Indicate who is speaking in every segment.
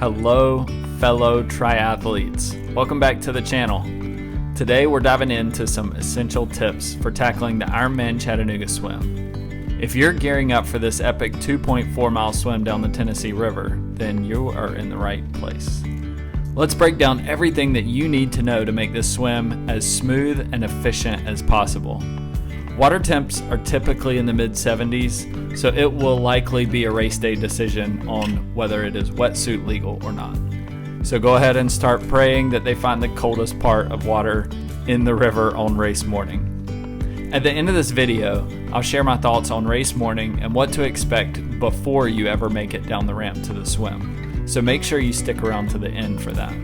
Speaker 1: Hello, fellow triathletes. Welcome back to the channel. Today we're diving into some essential tips for tackling the Ironman Chattanooga swim. If you're gearing up for this epic 2.4 mile swim down the Tennessee River, then you are in the right place. Let's break down everything that you need to know to make this swim as smooth and efficient as possible. Water temps are typically in the mid-70s, so it will likely be a race day decision on whether it is wetsuit legal or not. So go ahead and start praying that they find the coldest part of water in the river on race morning. At the end of this video, I'll share my thoughts on race morning and what to expect before you ever make it down the ramp to the swim. So make sure you stick around to the end for that.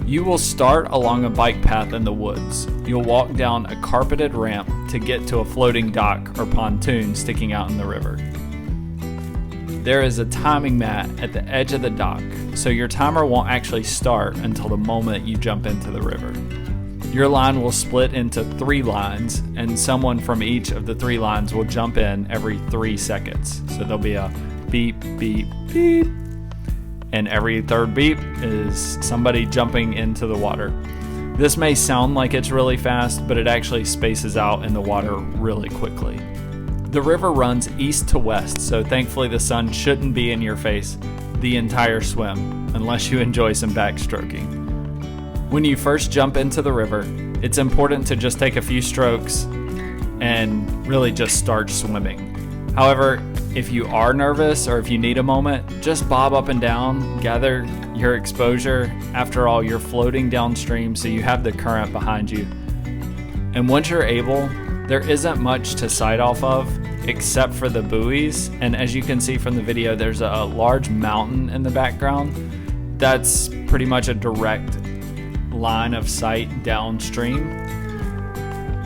Speaker 1: You will start along a bike path in the woods. You'll walk down a carpeted ramp to get to a floating dock or pontoon sticking out in the river. There is a timing mat at the edge of the dock, so your timer won't actually start until the moment you jump into the river. Your line will split into 3 lines, and someone from each of the 3 lines will jump in every 3 seconds. So there'll be a beep, beep, beep. And every third beep is somebody jumping into the water. This may sound like it's really fast, but it actually spaces out in the water really quickly. The river runs east to west, so thankfully the sun shouldn't be in your face the entire swim, unless you enjoy some backstroking. When you first jump into the river, it's important to just take a few strokes and really just start swimming. However, if you are nervous or if you need a moment, just bob up and down, gather your exposure. After all, you're floating downstream, so you have the current behind you. And once you're able, there isn't much to sight off of except for the buoys. And as you can see from the video, there's a large mountain in the background. That's pretty much a direct line of sight downstream.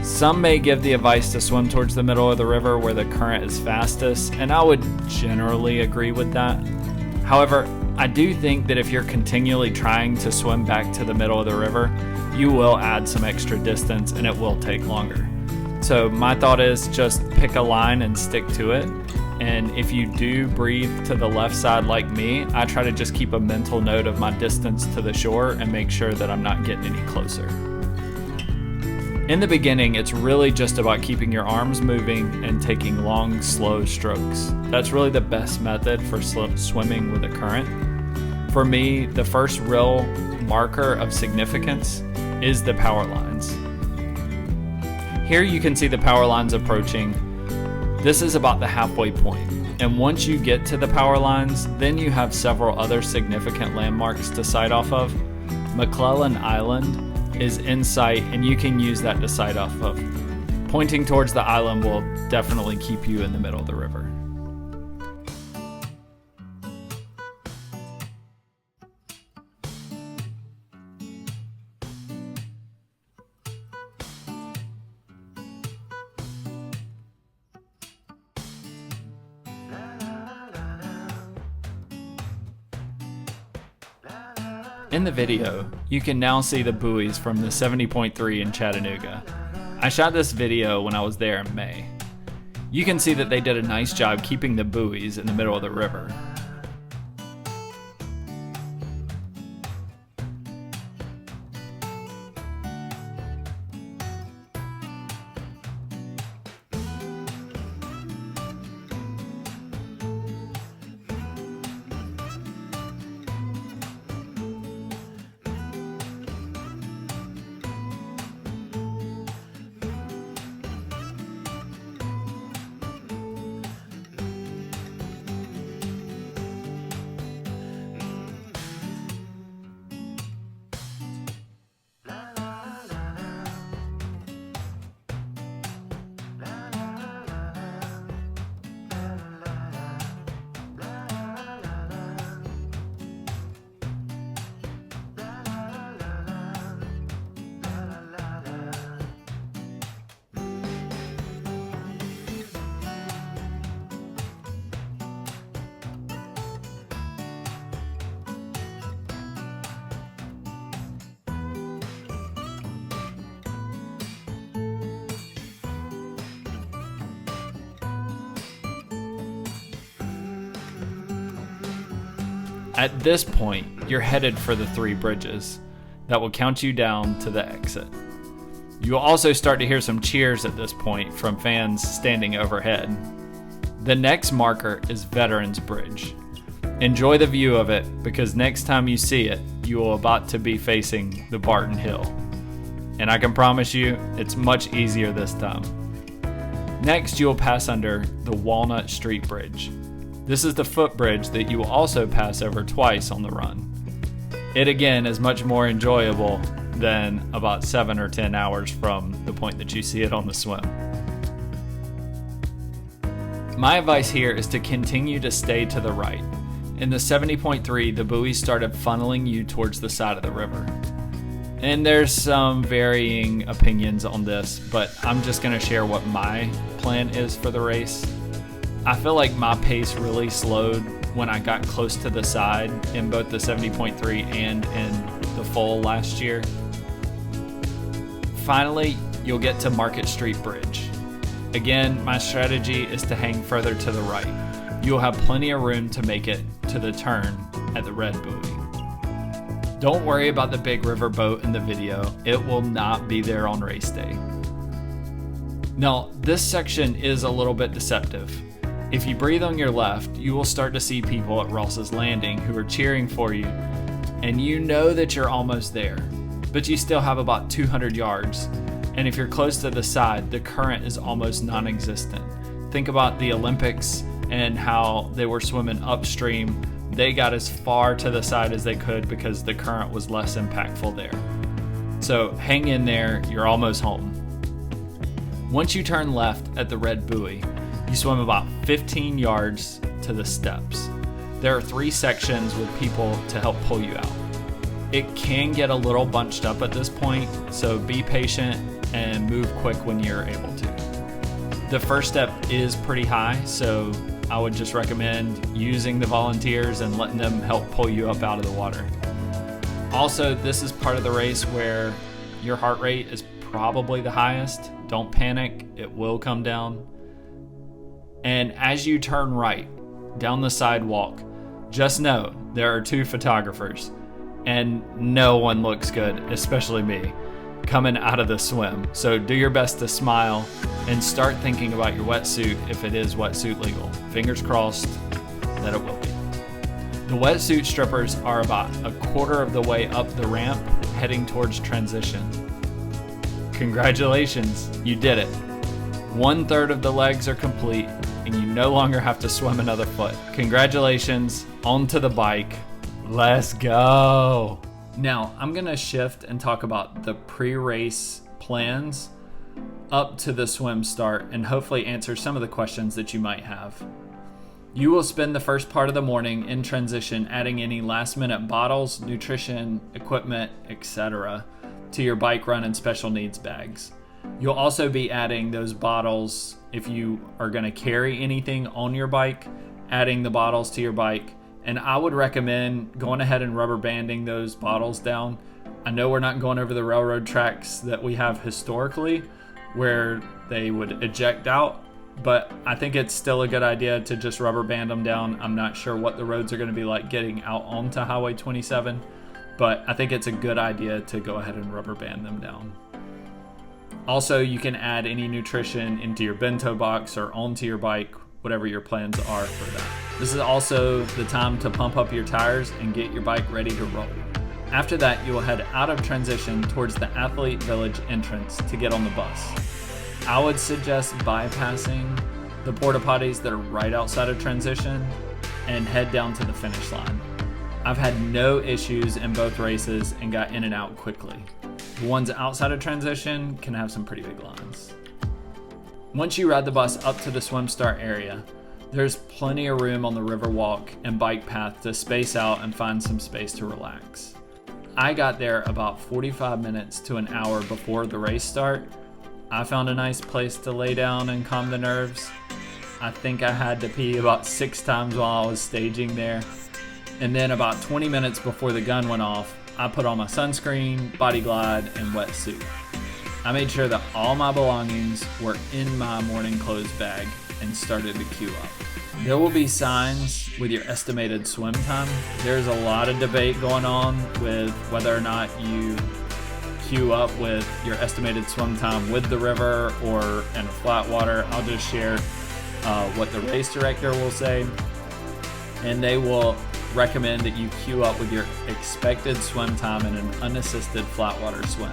Speaker 1: Some may give the advice to swim towards the middle of the river where the current is fastest, and I would generally agree with that. However, I do think that if you're continually trying to swim back to the middle of the river, you will add some extra distance and it will take longer. So my thought is just pick a line and stick to it. And if you do breathe to the left side like me, I try to just keep a mental note of my distance to the shore and make sure that I'm not getting any closer. In the beginning, it's really just about keeping your arms moving and taking long, slow strokes. That's really the best method for swimming with a current. For me, the first real marker of significance is the power lines. Here you can see the power lines approaching. This is about the halfway point. And once you get to the power lines, then you have several other significant landmarks to sight off of. McClellan Island is in sight, and you can use that to sight off of. Pointing towards the island will definitely keep you in the middle of the river. In the video, you can now see the buoys from the 70.3 in Chattanooga. I shot this video when I was there in May. You can see that they did a nice job keeping the buoys in the middle of the river. At this point, you're headed for the 3 bridges that will count you down to the exit. You will also start to hear some cheers at this point from fans standing overhead. The next marker is Veterans Bridge. Enjoy the view of it, because next time you see it, you will about to be facing the Barton Hill. And I can promise you, it's much easier this time. Next, you will pass under the Walnut Street Bridge. This is the footbridge that you will also pass over twice on the run. It again is much more enjoyable than about 7 or 10 hours from the point that you see it on the swim. My advice here is to continue to stay to the right. In the 70.3, the buoy started funneling you towards the side of the river. And there's some varying opinions on this, but I'm just going to share what my plan is for the race. I feel like my pace really slowed when I got close to the side in both the 70.3 and in the full last year. Finally, you'll get to Market Street Bridge. Again, my strategy is to hang further to the right. You'll have plenty of room to make it to the turn at the red buoy. Don't worry about the big river boat in the video. It will not be there on race day. Now, this section is a little bit deceptive. If you breathe on your left, you will start to see people at Ross's Landing who are cheering for you, and you know that you're almost there, but you still have about 200 yards. And if you're close to the side, the current is almost non-existent. Think about the Olympics and how they were swimming upstream. They got as far to the side as they could because the current was less impactful there. So hang in there, you're almost home. Once you turn left at the red buoy, you swim about 15 yards to the steps. There are 3 sections with people to help pull you out. It can get a little bunched up at this point, so be patient and move quick when you're able to. The first step is pretty high, so I would just recommend using the volunteers and letting them help pull you up out of the water. Also, this is part of the race where your heart rate is probably the highest. Don't panic, it will come down. And as you turn right down the sidewalk, just know there are 2 photographers, and no one looks good, especially me, coming out of the swim. So do your best to smile and start thinking about your wetsuit if it is wetsuit legal. Fingers crossed that it will be. The wetsuit strippers are about a quarter of the way up the ramp heading towards transition. Congratulations, you did it. 1/3 of the legs are complete and you no longer have to swim another foot. Congratulations, onto the bike. Let's go. Now, I'm gonna shift and talk about the pre-race plans up to the swim start and hopefully answer some of the questions that you might have. You will spend the first part of the morning in transition adding any last-minute bottles, nutrition, equipment, etc. to your bike run and special needs bags. You'll also be adding those bottles if you are gonna carry anything on your bike, adding the bottles to your bike. And I would recommend going ahead and rubber banding those bottles down. I know we're not going over the railroad tracks that we have historically where they would eject out, but I think it's still a good idea to just rubber band them down. I'm not sure what the roads are going to be like getting out onto Highway 27, but I think it's a good idea to go ahead and rubber band them down. Also, you can add any nutrition into your bento box or onto your bike, whatever your plans are for that. This is also the time to pump up your tires and get your bike ready to roll. After that, you will head out of transition towards the Athlete Village entrance to get on the bus. I would suggest bypassing the porta potties that are right outside of transition and head down to the finish line. I've had no issues in both races and got in and out quickly. The ones outside of transition can have some pretty big lines. Once you ride the bus up to the swim start area, there's plenty of room on the river walk and bike path to space out and find some space to relax. I got there about 45 minutes to an hour before the race start. I found a nice place to lay down and calm the nerves. I think I had to pee about 6 times while I was staging there. And then about 20 minutes before the gun went off, I put on my sunscreen, body glide, and wetsuit. I made sure that all my belongings were in my morning clothes bag and started to queue up. There will be signs with your estimated swim time. There's a lot of debate going on with whether or not you queue up with your estimated swim time with the river or in flat water. I'll just share what the race director will say, and they will recommend that you queue up with your expected swim time in an unassisted flat water swim.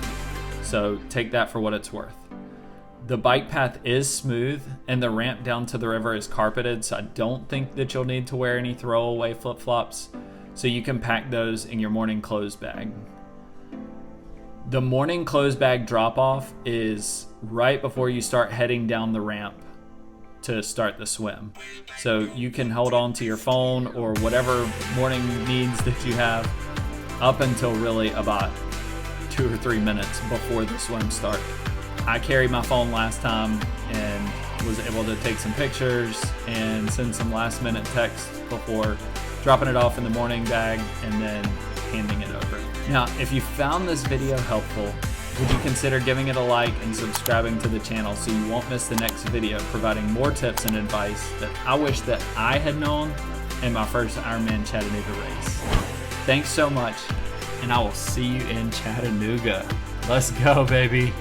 Speaker 1: So take that for what it's worth. The bike path is smooth and the ramp down to the river is carpeted, so I don't think that you'll need to wear any throwaway flip-flops, so you can pack those in your morning clothes bag. The morning clothes bag drop-off is right before you start heading down the ramp to start the swim. So you can hold on to your phone or whatever morning needs that you have up until really about 2 or 3 minutes before the swim starts. I carried my phone last time and was able to take some pictures and send some last minute texts before dropping it off in the morning bag and then handing it over. Now, if you found this video helpful, would you consider giving it a like and subscribing to the channel so you won't miss the next video providing more tips and advice that I wish that I had known in my first Ironman Chattanooga race. Thanks so much, and I will see you in Chattanooga. Let's go, baby.